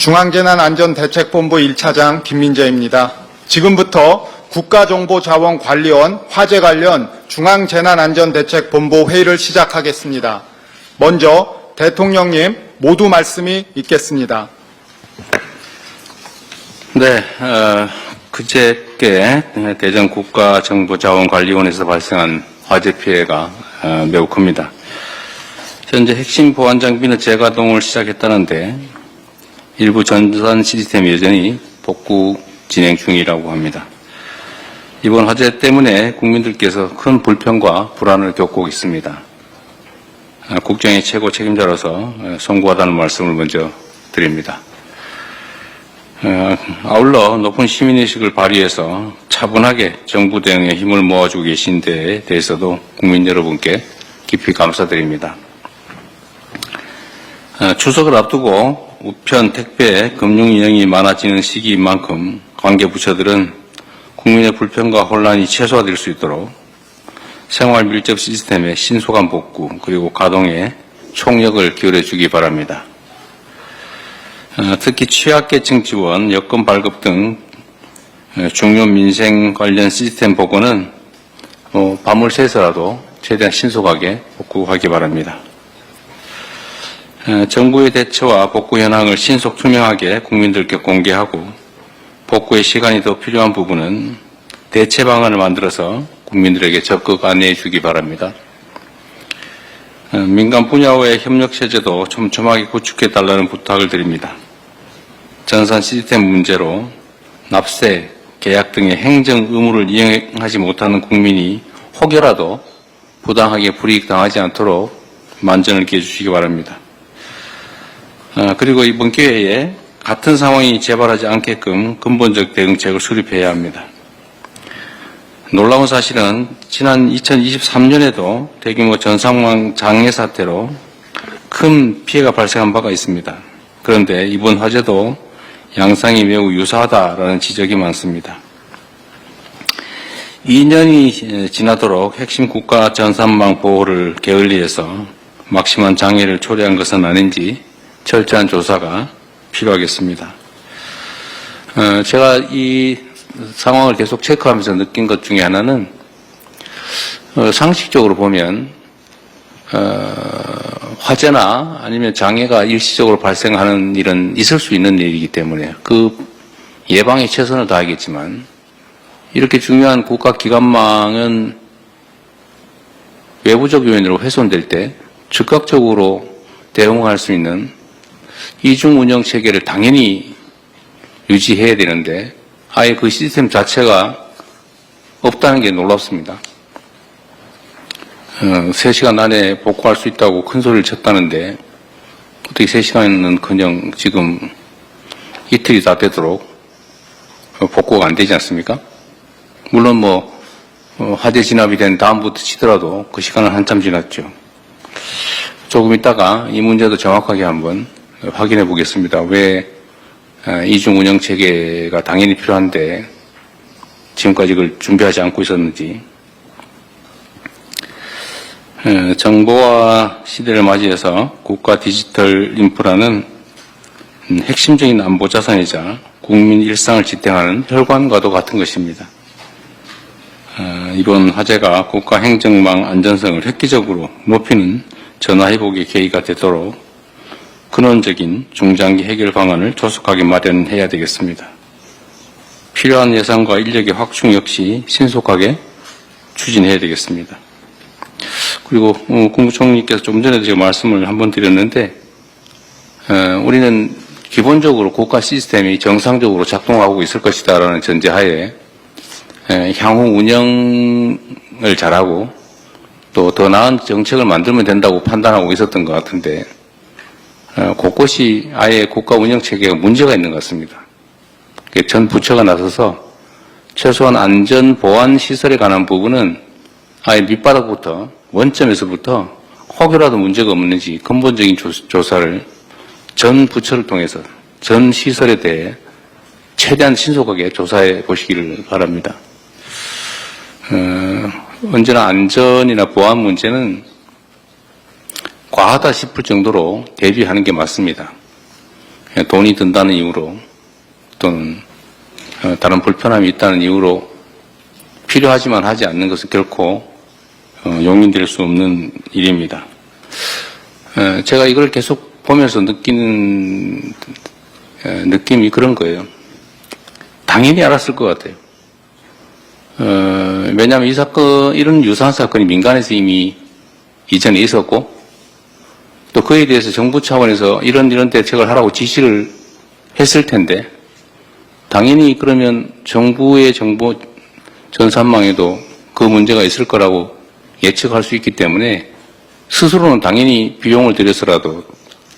중앙재난안전대책본부 1차장 김민재입니다. 지금부터 국가정보자원관리원 화재 관련 중앙재난안전대책본부 회의를 시작하겠습니다. 먼저 대통령님 모두 말씀이 있겠습니다. 네, 그저께 대전 국가정보자원관리원에서 발생한 화재 피해가 매우 큽니다. 현재 핵심 보안 장비는 재가동을 시작했다는데 일부 전산 시스템이 여전히 복구 진행 중이라고 합니다. 이번 화재 때문에 국민들께서 큰 불편과 불안을 겪고 있습니다. 국정의 최고 책임자로서 송구하다는 말씀을 먼저 드립니다. 아울러 높은 시민의식을 발휘해서 차분하게 정부 대응에 힘을 모아주고 계신 데에 대해서도 국민 여러분께 깊이 감사드립니다. 추석을 앞두고 우편, 택배, 금융 인형이 많아지는 시기인 만큼 관계 부처들은 국민의 불편과 혼란이 최소화될 수 있도록 생활 밀접 시스템의 신속한 복구 그리고 가동에 총력을 기울여 주기 바랍니다. 특히 취약계층 지원, 여권 발급 등 중요 민생 관련 시스템 복원은 밤을 새서라도 최대한 신속하게 복구하기 바랍니다. 정부의 대처와 복구 현황을 신속 투명하게 국민들께 공개하고 복구의 시간이 더 필요한 부분은 대체 방안을 만들어서 국민들에게 적극 안내해 주기 바랍니다. 민간 분야와의 협력 체제도 촘촘하게 구축해 달라는 부탁을 드립니다. 전산 시스템 문제로 납세, 계약 등의 행정 의무를 이행하지 못하는 국민이 혹여라도 부당하게 불이익 당하지 않도록 만전을 기해 주시기 바랍니다. 그리고 이번 기회에 같은 상황이 재발하지 않게끔 근본적 대응책을 수립해야 합니다. 놀라운 사실은 지난 2023년에도 대규모 전상망 장애 사태로 큰 피해가 발생한 바가 있습니다. 그런데 이번 화재도 양상이 매우 유사하다라는 지적이 많습니다. 2년이 지나도록 핵심 국가 전산망 보호를 게을리해서 막심한 장애를 초래한 것은 아닌지 철저한 조사가 필요하겠습니다. 제가 이 상황을 계속 체크하면서 느낀 것 중에 하나는 상식적으로 보면 화재나 아니면 장애가 일시적으로 발생하는 일은 있을 수 있는 일이기 때문에 그 예방에 최선을 다하겠지만 이렇게 중요한 국가기관망은 외부적 요인으로 훼손될 때 즉각적으로 대응할 수 있는 이중 운영 체계를 당연히 유지해야 되는데 아예 그 시스템 자체가 없다는 게 놀랍습니다. 3시간 안에 복구할 수 있다고 큰 소리를 쳤다는데 어떻게 3시간은커녕 지금 이틀이 다 되도록 복구가 안 되지 않습니까? 물론 화재 진압이 된 다음부터 치더라도 그 시간은 한참 지났죠. 조금 있다가 이 문제도 정확하게 한번 확인해 보겠습니다. 왜 이중 운영 체계가 당연히 필요한데 지금까지 이걸 준비하지 않고 있었는지. 정보화 시대를 맞이해서 국가 디지털 인프라는 핵심적인 안보 자산이자 국민 일상을 지탱하는 혈관과도 같은 것입니다. 이번 화재가 국가 행정망 안전성을 획기적으로 높이는 전화회복의 계기가 되도록 근원적인 중장기 해결 방안을 조속하게 마련해야 되겠습니다. 필요한 예산과 인력의 확충 역시 신속하게 추진해야 되겠습니다. 그리고 국무총리께서 좀 전에도 제가 말씀을 한번 드렸는데 우리는 기본적으로 국가 시스템이 정상적으로 작동하고 있을 것이다라는 전제하에 향후 운영을 잘하고 또 더 나은 정책을 만들면 된다고 판단하고 있었던 것 같은데 곳곳이 아예 국가 운영 체계가 문제가 있는 것 같습니다. 전 부처가 나서서 최소한 안전 보안 시설에 관한 부분은 아예 밑바닥부터 원점에서부터 혹여라도 문제가 없는지 근본적인 조사를 전 부처를 통해서 전 시설에 대해 최대한 신속하게 조사해 보시기를 바랍니다. 언제나 안전이나 보안 문제는 과하다 싶을 정도로 대비하는 게 맞습니다. 돈이 든다는 이유로 또는 다른 불편함이 있다는 이유로 필요하지만 하지 않는 것은 결코 용인될 수 없는 일입니다. 제가 이걸 계속 보면서 느끼는 느낌이 그런 거예요. 당연히 알았을 것 같아요. 왜냐하면 이 사건, 이런 유사한 사건이 민간에서 이미 이전에 있었고, 또 그에 대해서 정부 차원에서 이런 대책을 하라고 지시를 했을 텐데, 당연히 그러면 정부의 정보 전산망에도 그 문제가 있을 거라고 예측할 수 있기 때문에 스스로는 당연히 비용을 들여서라도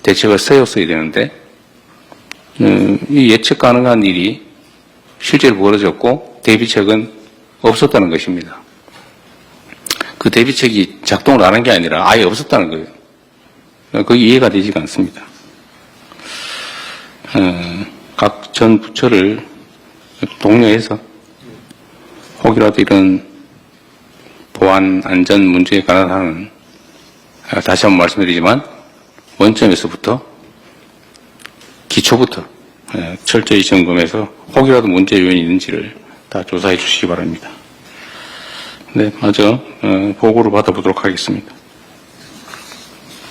대책을 세웠어야 되는데, 이 예측 가능한 일이 실제로 벌어졌고 대비책은 없었다는 것입니다. 그 대비책이 작동을 안 한 게 아니라 아예 없었다는 거예요. 그게 이해가 되지가 않습니다. 각 전 부처를 독려해서 혹이라도 이런 보안 안전 문제에 관한 한은 다시 한번 말씀드리지만 원점에서부터 기초부터 철저히 점검해서 혹이라도 문제 요인이 있는지를 다 조사해 주시기 바랍니다. 네, 마저 보고를 받아보도록 하겠습니다.